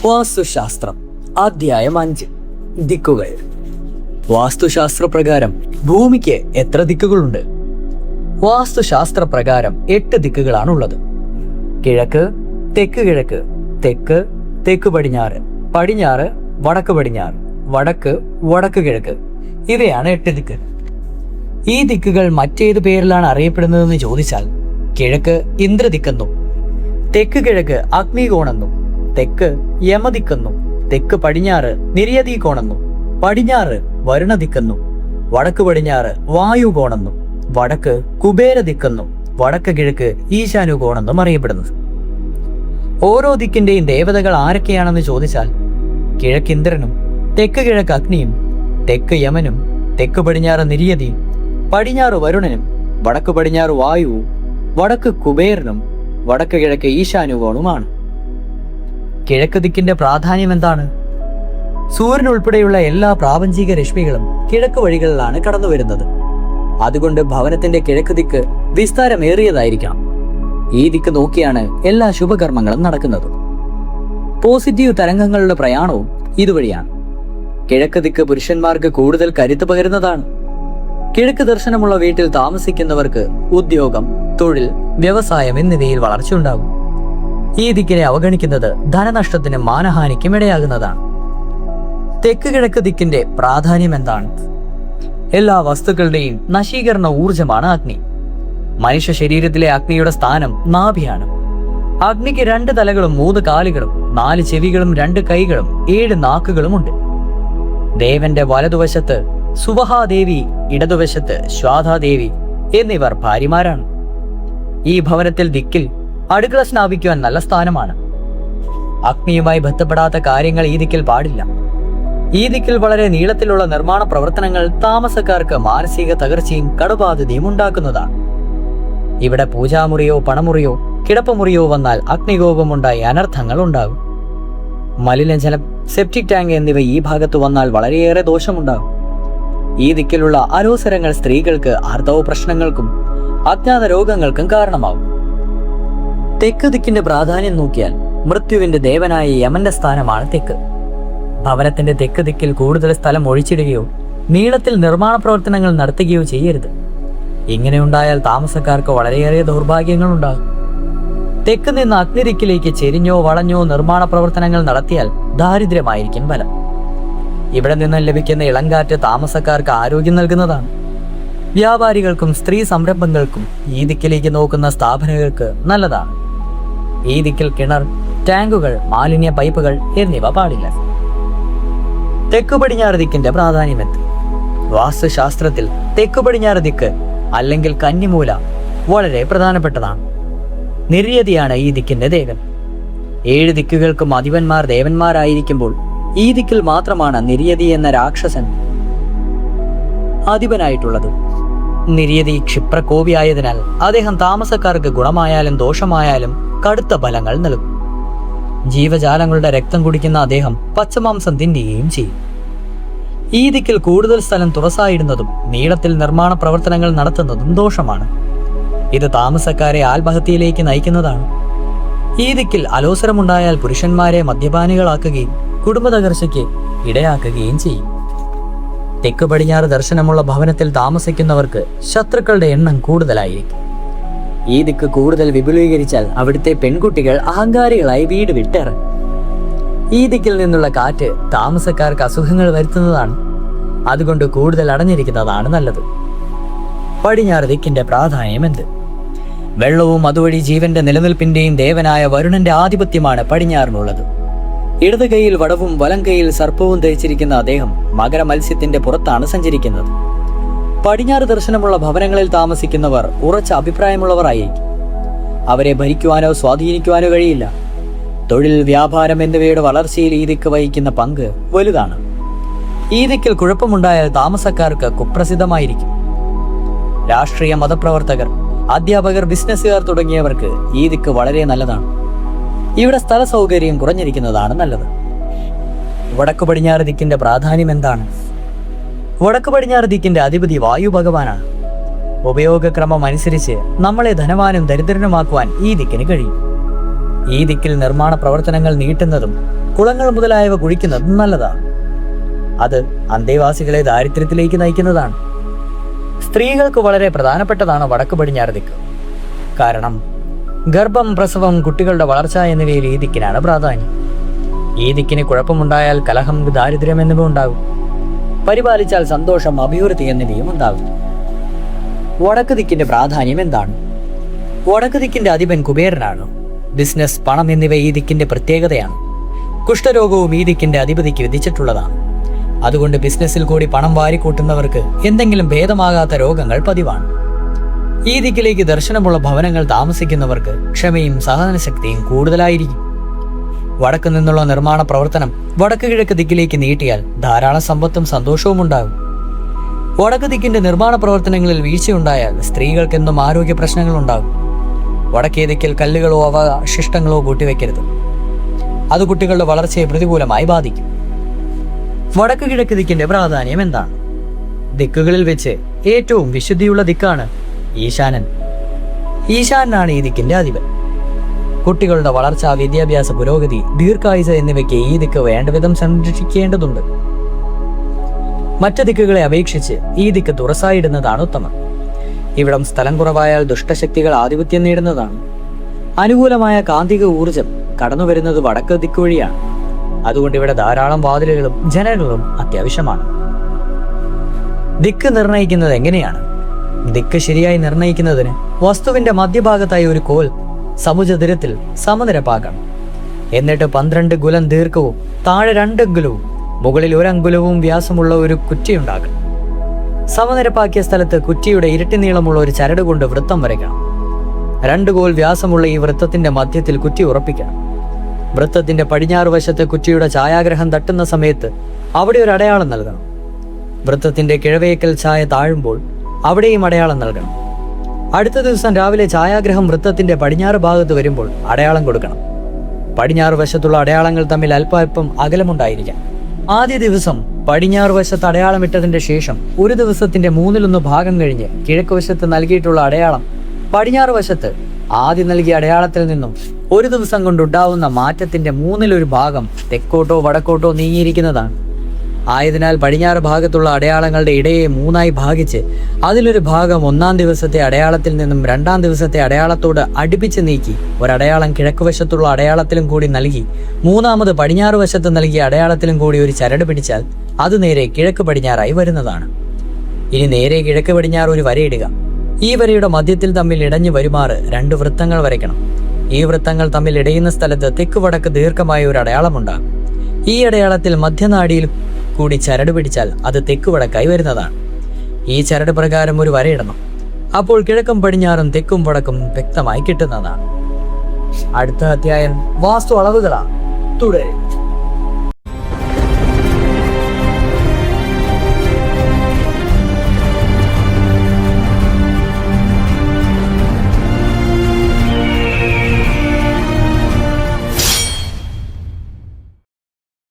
വാസ്തുശാസ്ത്രം അധ്യായം 5. ദിക്കുകൾ. വാസ്തുശാസ്ത്ര പ്രകാരം ഭൂമിക്ക് എത്ര ദിക്കുകളുണ്ട്? വാസ്തുശാസ്ത്ര പ്രകാരം 8 ദിക്കുകളാണുള്ളത്. കിഴക്ക്, തെക്ക് കിഴക്ക്, തെക്ക്, തെക്ക് പടിഞ്ഞാറ്, പടിഞ്ഞാറ്, വടക്ക് പടിഞ്ഞാറ്, വടക്ക്, വടക്ക് കിഴക്ക്. ഇവയാണ് 8 ദിക്ക്. ഈ ദിക്കുകൾ മറ്റേത് പേരിലാണ് അറിയപ്പെടുന്നതെന്ന് ചോദിച്ചാൽ കിഴക്ക് ഇന്ദ്രദിക്കെന്നും, തെക്ക് കിഴക്ക് അഗ്നികോണെന്നും, തെക്ക് യമദിക്കെന്നും, തെക്ക് പടിഞ്ഞാറ് നിര്യതികോണെന്നും, പടിഞ്ഞാറ് വരുണദിക്കെന്നും, വടക്ക് പടിഞ്ഞാറ് വായുകോണെന്നും, വടക്ക് കുബേരദിക്കെന്നും, വടക്ക് കിഴക്ക് ഈശാനുകോണെന്നും അറിയപ്പെടുന്നു. ഓരോ ദിക്കിന്റെയും ദേവതകൾ ആരൊക്കെയാണെന്ന് ചോദിച്ചാൽ കിഴക്ക് ഇന്ദ്രനും, തെക്ക് കിഴക്ക് അഗ്നിയും, തെക്ക് യമനും, തെക്ക് പടിഞ്ഞാറ് നിര്യതിയും, പടിഞ്ഞാറ് വരുണനും, വടക്ക് പടിഞ്ഞാറ് വായുവും, വടക്ക് കുബേരനും, വടക്ക് കിഴക്ക് ഈശാനുകോണുമാണ്. കിഴക്ക് ദിക്കിന്റെ പ്രാധാന്യം എന്താണ്? സൂര്യൻ ഉൾപ്പെടെയുള്ള എല്ലാ പ്രാപഞ്ചിക രശ്മികളും കിഴക്ക് വഴികളിലാണ് കടന്നു വരുന്നത്. അതുകൊണ്ട് ഭവനത്തിന്റെ കിഴക്ക് ദിക്ക് വിസ്താരമേറിയതായിരിക്കണം. ഈ ദിക്ക് നോക്കിയാണ് എല്ലാ ശുഭകർമ്മങ്ങളും നടക്കുന്നത്. പോസിറ്റീവ് തരംഗങ്ങളുടെ പ്രയാണവും ഇതുവഴിയാണ്. കിഴക്ക് ദിക്ക് പുരുഷന്മാർക്ക് കൂടുതൽ കരുത്ത് പകരുന്നതാണ്. കിഴക്ക് ദർശനമുള്ള വീട്ടിൽ താമസിക്കുന്നവർക്ക് ഉദ്യോഗം, തൊഴിൽ, വ്യവസായം എന്നിവയിൽ വളർച്ചയുണ്ടാകും. ഈ ദിക്കിനെ അവഗണിക്കുന്നത് ധനനഷ്ടത്തിനും മാനഹാനിക്കും ഇടയാകുന്നതാണ്. തെക്ക് കിഴക്ക് ദിക്കിന്റെ പ്രാധാന്യം എന്താണ്? എല്ലാ വസ്തുക്കളുടെയും നശീകരണ ഊർജമാണ് അഗ്നി. മനുഷ്യ ശരീരത്തിലെ അഗ്നിയുടെ സ്ഥാനം നാഭിയാണ്. അഗ്നിക്ക് 2 തലകളും 3 കാലുകളും 4 ചെവികളും 2 കൈകളും 7 നാക്കുകളും ഉണ്ട്. ദേവന്റെ വലതുവശത്ത് സുവഹാദേവി, ഇടതുവശത്ത് ശ്വാധാദേവി എന്നിവർ ഭാര്യമാരാണ്. ഈ ഭവനത്തിൽ ദിക്കിൽ അടുക്കള സ്ഥാപിക്കുവാൻ നല്ല സ്ഥാനമാണ്. അഗ്നിയുമായി ബന്ധപ്പെടാത്ത കാര്യങ്ങൾ ഈ ദിക്കിൽ പാടില്ല. ഈ ദിക്കിൽ വളരെ നീളത്തിലുള്ള നിർമ്മാണ പ്രവർത്തനങ്ങൾ താമസക്കാർക്ക് മാനസിക തകർച്ചയും കടുബാധ്യതയും ഉണ്ടാക്കുന്നതാണ്. ഇവിടെ പൂജാമുറിയോ പണമുറിയോ കിടപ്പുമുറിയോ വന്നാൽ അഗ്നികോപമുണ്ടായി അനർത്ഥങ്ങൾ ഉണ്ടാകും. മലിനജലം, സെപ്റ്റിക് ടാങ്ക് എന്നിവ ഈ ഭാഗത്ത് വന്നാൽ വളരെയേറെ ദോഷമുണ്ടാകും. ഈ ദിക്കിലുള്ള അലോസരങ്ങൾ സ്ത്രീകൾക്ക് ആർത്തവ പ്രശ്നങ്ങൾക്കും അജ്ഞാത രോഗങ്ങൾക്കും കാരണമാകും. തെക്ക് ദിക്കിന്റെ പ്രാധാന്യം നോക്കിയാൽ മൃത്യുവിന്റെ ദേവനായ യമന്റെ സ്ഥാനമാണ് തെക്ക്. ഭവനത്തിന്റെ തെക്ക് ദിക്കിൽ കൂടുതൽ സ്ഥലം ഒഴിച്ചിടുകയോ നീളത്തിൽ നിർമ്മാണ പ്രവർത്തനങ്ങൾ നടത്തുകയോ ചെയ്യരുത്. ഇങ്ങനെ ഉണ്ടായാൽ താമസക്കാർക്ക് വളരെയേറെ ദൗർഭാഗ്യങ്ങൾ ഉണ്ടാകും. തെക്ക് നിന്ന് അഗ്നിദിക്കിലേക്ക് ചെരിഞ്ഞോ വളഞ്ഞോ നിർമ്മാണ പ്രവർത്തനങ്ങൾ നടത്തിയാൽ ദാരിദ്ര്യമായിരിക്കും ഫലം. ഇവിടെ നിന്ന് ലഭിക്കുന്ന ഇളങ്കാറ്റ് താമസക്കാർക്ക് ആരോഗ്യം നൽകുന്നതാണ്. വ്യാപാരികൾക്കും സ്ത്രീ സംരംഭങ്ങൾക്കും ഈ ദിക്കിലേക്ക് നോക്കുന്ന സ്ഥാപനങ്ങൾക്ക് നല്ലതാണ്. ഈ ദിക്കിൽ കിണർ, ടാങ്കുകൾ, മാലിന്യ പൈപ്പുകൾ എന്നിവ പാടില്ല. തെക്കു പടിഞ്ഞാറ് ദിക്കിന്റെ പ്രാധാന്യമെന്ത്? വാസ്തുശാസ്ത്രത്തിൽ തെക്കു പടിഞ്ഞാറ് ദിക്ക് അല്ലെങ്കിൽ കന്നിമൂല വളരെ പ്രധാനപ്പെട്ടതാണ്. നിര്യതിയാണ് ഈ ദിക്കിന്റെ ദേവൻ. 7 ദിക്കുകൾക്കും അധിപന്മാർ ദേവന്മാരായിരിക്കുമ്പോൾ ഈ ദിക്കിൽ മാത്രമാണ് നിര്യതി എന്ന രാക്ഷസൻ അധിപനായിട്ടുള്ളത്. നിര്യതി ക്ഷിപ്രകോപിയായതിനാൽ അദ്ദേഹം താമസക്കാർക്ക് ഗുണമായാലും ദോഷമായാലും കടുത്ത ഫലങ്ങൾ നൽകും. ജീവജാലങ്ങളുടെ രക്തം കുടിക്കുന്ന അദ്ദേഹം പച്ചമാംസം തിന്നുകയും ചെയ്യും. ഈ ദിക്കിൽ കൂടുതൽ സ്ഥലം തുറസായിടുന്നതും നീളത്തിൽ നിർമ്മാണ പ്രവർത്തനങ്ങൾ നടത്തുന്നതും ദോഷമാണ്. ഇത് താമസക്കാരെ ആത്മഹത്യയിലേക്ക് നയിക്കുന്നതാണ്. ഈ ദിക്കിൽ അലോസരമുണ്ടായാൽ പുരുഷന്മാരെ മദ്യപാനികളാക്കുകയും കുടുംബ തകർച്ചയ്ക്ക് ഇടയാക്കുകയും ചെയ്യും. തെക്ക് പടിഞ്ഞാറ് ദർശനമുള്ള ഭവനത്തിൽ താമസിക്കുന്നവർക്ക് ശത്രുക്കളുടെ എണ്ണം കൂടുതലായിരിക്കും. ഈ ദിക്ക് കൂടുതൽ വിപുലീകരിച്ചാൽ അവിടുത്തെ പെൺകുട്ടികൾ അഹങ്കാരികളായി വീട് വിട്ടിറങ്ങും. ഈ ദിക്കിൽ നിന്നുള്ള കാറ്റ് താമസക്കാർക്ക് അസുഖങ്ങൾ വരുത്തുന്നതാണ്. അതുകൊണ്ട് കൂടുതൽ അടഞ്ഞിരിക്കുന്നതാണ് നല്ലത്. പടിഞ്ഞാറ് ദിക്കിന്റെ പ്രാധാന്യം എന്ത്? വെള്ളവും അതുവഴി ജീവന്റെ നിലനിൽപ്പിന്റെയും ദേവനായ വരുണന്റെ ആധിപത്യമാണ് പടിഞ്ഞാറിനുള്ളത്. ഇടത് കൈയിൽ വടവും വലം കൈയിൽ സർപ്പവും ധരിച്ചിരിക്കുന്ന അദ്ദേഹം മകര മത്സ്യത്തിന്റെ പുറത്താണ് സഞ്ചരിക്കുന്നത്. പടിഞ്ഞാറ് ദർശനമുള്ള ഭവനങ്ങളിൽ താമസിക്കുന്നവർ ഉറച്ച അഭിപ്രായമുള്ളവർ ആയിരിക്കും. അവരെ ഭരിക്കുവാനോ സ്വാധീനിക്കുവാനോ കഴിയില്ല. തൊഴിൽ, വ്യാപാരം എന്നിവയുടെ വളർച്ചയിൽ ഈ ദിക്ക് വഹിക്കുന്ന പങ്ക് വലുതാണ്. ഈ ദിക്കിൽ കുഴപ്പമുണ്ടായാൽ താമസക്കാർക്ക് കുപ്രസിദ്ധമായിരിക്കും. രാഷ്ട്രീയ, മതപ്രവർത്തകർ, അധ്യാപകർ, ബിസിനസ്സുകാർ തുടങ്ങിയവർക്ക് ഈ ദിക്ക് വളരെ നല്ലതാണ്. ഇവിടെ സ്ഥല സൗകര്യം കുറഞ്ഞിരിക്കുന്നതാണ് നല്ലത്. വടക്കു പടിഞ്ഞാറ് ദിക്കിന്റെ പ്രാധാന്യം എന്താണ്? വടക്കു പടിഞ്ഞാറ് ദിക്കിന്റെ അധിപതി വായു ഭഗവാനാണ്. ഉപയോഗക്രമം അനുസരിച്ച് നമ്മളെ ധനവാനും ദരിദ്രനുമാക്കുവാൻ ഈ ദിക്കിന് കഴിയും. ഈ ദിക്കിൽ നിർമ്മാണ പ്രവർത്തനങ്ങൾ നീട്ടുന്നതും കുളങ്ങൾ മുതലായവ കുഴിക്കുന്നത് നല്ലതാണ്. അത് അന്തേവാസികളെ ദാരിദ്ര്യത്തിലേക്ക് നയിക്കുന്നതാണ്. സ്ത്രീകൾക്ക് വളരെ പ്രധാനപ്പെട്ടതാണ് വടക്ക് പടിഞ്ഞാറ് ദിക്ക്. കാരണം ഗർഭം, പ്രസവം, കുട്ടികളുടെ വളർച്ച എന്നിവയിൽ ഈ ദിക്കിനാണ് പ്രാധാന്യം. ഈ ദിക്കിന് കുഴപ്പമുണ്ടായാൽ കലഹം, ദാരിദ്ര്യം എന്നിവ ഉണ്ടാകും. പരിപാലിച്ചാൽ സന്തോഷം, അഭിവൃദ്ധി എന്നിവയും ഉണ്ടാകും. വടക്ക് ദിക്കിന്റെ പ്രാധാന്യം എന്താണ്? വടക്ക് ദിക്കിന്റെ അധിപൻ കുബേരനാണ്. ബിസിനസ്, പണം എന്നിവ ഈ ദിക്കിന്റെ പ്രത്യേകതയാണ്. കുഷ്ഠരോഗവും ഈ ദിക്കിന്റെ അധിപതിക്ക് വിധിച്ചിട്ടുള്ളതാണ്. അതുകൊണ്ട് ബിസിനസ്സിൽ കൂടി പണം വാരിക്കൂട്ടുന്നവർക്ക് എന്തെങ്കിലും ഭേദമാകാത്ത രോഗങ്ങൾ പതിവാണ്. ഈ ദിക്കിലേക്ക് ദർശനമുള്ള ഭവനങ്ങൾ താമസിക്കുന്നവർക്ക് ക്ഷമയും സഹനശക്തിയും കൂടുതലായിരിക്കും. വടക്ക് നിന്നുള്ള നിർമ്മാണ പ്രവർത്തനം വടക്ക് കിഴക്ക് ദിക്കിലേക്ക് നീട്ടിയാൽ ധാരാളം സമ്പത്തും സന്തോഷവും ഉണ്ടാകും. വടക്ക് ദിക്കിന്റെ നിർമ്മാണ പ്രവർത്തനങ്ങളിൽ വീഴ്ചയുണ്ടായാൽ സ്ത്രീകൾക്കെന്നും ആരോഗ്യ പ്രശ്നങ്ങൾ ഉണ്ടാകും. വടക്കേ ദിക്കിൽ കല്ലുകളോ അവശിഷ്ടങ്ങളോ കൂട്ടിവെക്കരുത്. അത് കുട്ടികളുടെ വളർച്ചയെ പ്രതികൂലമായി ബാധിക്കും. വടക്ക് കിഴക്ക് ദിക്കിന്റെ പ്രാധാന്യം എന്താണ്? ദിക്കുകളിൽ വെച്ച് ഏറ്റവും വിശുദ്ധിയുള്ള ദിക്കാണ് ഈശാനൻ. ഈശാനാണ് ഈ ദിക്കിന്റെ അധിപൻ. കുട്ടികളുടെ വളർച്ച, വിദ്യാഭ്യാസ പുരോഗതി, ദീർഘായുസ് എന്നിവയ്ക്ക് ഈ ദിക്ക് വേണ്ടവിധം സംരക്ഷിക്കേണ്ടതുണ്ട്. മറ്റു ദിക്കുകളെ അപേക്ഷിച്ച് ഈ ദിക്ക് തുറസായിടുന്നതാണ് ഉത്തമം. ഇവിടം സ്ഥലം കുറവായാൽ ദുഷ്ടശക്തികൾ ആധിപത്യം നേടുന്നതാണ്. അനുകൂലമായ കാന്തിക ഊർജം കടന്നുവരുന്നത് വടക്ക് ദിക്ക് വഴിയാണ്. അതുകൊണ്ട് ഇവിടെ ധാരാളം വാതിലുകളും ജനലുകളും അത്യാവശ്യമാണ്. ദിക്ക് നിർണയിക്കുന്നത് എങ്ങനെയാണ്? ദിക്ക് ശരിയായി നിർണയിക്കുന്നതിന് വസ്തുവിന്റെ മധ്യഭാഗത്തായി ഒരു കോൽ സമുചതുരത്തിൽ സമനിരപ്പാക്കണം. എന്നിട്ട് 12 ഗുലം ദീർഘവും താഴെ 2 അങ്കുലവും മുകളിൽ 1 അങ്കുലവും വ്യാസമുള്ള ഒരു കുറ്റിയുണ്ടാക്കണം. സമനിരപ്പാക്കിയ സ്ഥലത്ത് കുറ്റിയുടെ ഇരട്ടി നീളമുള്ള ഒരു ചരട് കൊണ്ട് വൃത്തം വരയ്ക്കണം. 2 കോൽ വ്യാസമുള്ള ഈ വൃത്തത്തിന്റെ മധ്യത്തിൽ കുറ്റി ഉറപ്പിക്കണം. വൃത്തത്തിന്റെ പടിഞ്ഞാറ് വശത്ത് കുറ്റിയുടെ ഛായാഗ്രഹം തട്ടുന്ന സമയത്ത് അവിടെ ഒരു അടയാളം നൽകണം. വൃത്തത്തിന്റെ കിഴവേക്കൽ ഛായ താഴുമ്പോൾ അവിടെയും അടയാളം നൽകണം. അടുത്ത ദിവസം രാവിലെ ഛായാഗ്രഹം വൃത്തത്തിന്റെ പടിഞ്ഞാറ് ഭാഗത്ത് വരുമ്പോൾ അടയാളം കൊടുക്കണം. പടിഞ്ഞാറ് വശത്തുള്ള അടയാളങ്ങൾ തമ്മിൽ അല്പം അകലമുണ്ടായിരിക്കാം. ആദ്യ ദിവസം പടിഞ്ഞാറ് വശത്ത് അടയാളമിട്ടതിന്റെ ശേഷം ഒരു ദിവസത്തിന്റെ 1/3 ഭാഗം കഴിഞ്ഞ് കിഴക്ക് വശത്ത് നൽകിയിട്ടുള്ള അടയാളം പടിഞ്ഞാറ് വശത്ത് ആദ്യം നൽകിയ അടയാളത്തിൽ നിന്നും ഒരു ദിവസം കൊണ്ടുണ്ടാവുന്ന മാറ്റത്തിന്റെ 1/3 ഭാഗം തെക്കോട്ടോ വടക്കോട്ടോ നീങ്ങിയിരിക്കുന്നതാണ്. ആയതിനാൽ പടിഞ്ഞാറ് ഭാഗത്തുള്ള അടയാളങ്ങളുടെ ഇടയെ 3ആയി ഭാഗിച്ച് അതിലൊരു ഭാഗം 1-ാം ദിവസത്തെ അടയാളത്തിൽ നിന്നും 2-ാം ദിവസത്തെ അടയാളത്തോട് അടുപ്പിച്ച് നീക്കി ഒരടയാളം കിഴക്ക് വശത്തുള്ള അടയാളത്തിലും കൂടി നൽകി 3-ാമത് പടിഞ്ഞാറ് വശത്ത് നൽകിയ അടയാളത്തിലും കൂടി ഒരു ചരട് പിടിച്ചാൽ അത് നേരെ കിഴക്ക് പടിഞ്ഞാറായി വരുന്നതാണ്. ഇനി നേരെ കിഴക്ക് പടിഞ്ഞാറ് ഒരു വരയിടുക. ഈ വരയുടെ മധ്യത്തിൽ തമ്മിൽ ഇടഞ്ഞു വരുമാറ് 2 വൃത്തങ്ങൾ വരയ്ക്കണം. ഈ വൃത്തങ്ങൾ തമ്മിൽ ഇടയുന്ന സ്ഥലത്ത് തെക്ക് വടക്ക് ദീർഘമായ ഒരു അടയാളമുണ്ടാകും. ഈ അടയാളത്തിൽ മധ്യനാടിയിൽ കൂടി ചരട് പിടിച്ചാൽ അത് തെക്ക് വടക്കായി വരുന്നതാണ്. ഈ ചരട് പ്രകാരം ഒരു വരയിടണം. അപ്പോൾ കിഴക്കും പടിഞ്ഞാറും തെക്കും വടക്കും വ്യക്തമായി കിട്ടുന്നതാണ്. അടുത്ത അധ്യായം വാസ്തു അളവുകളാണ്. തുടരും.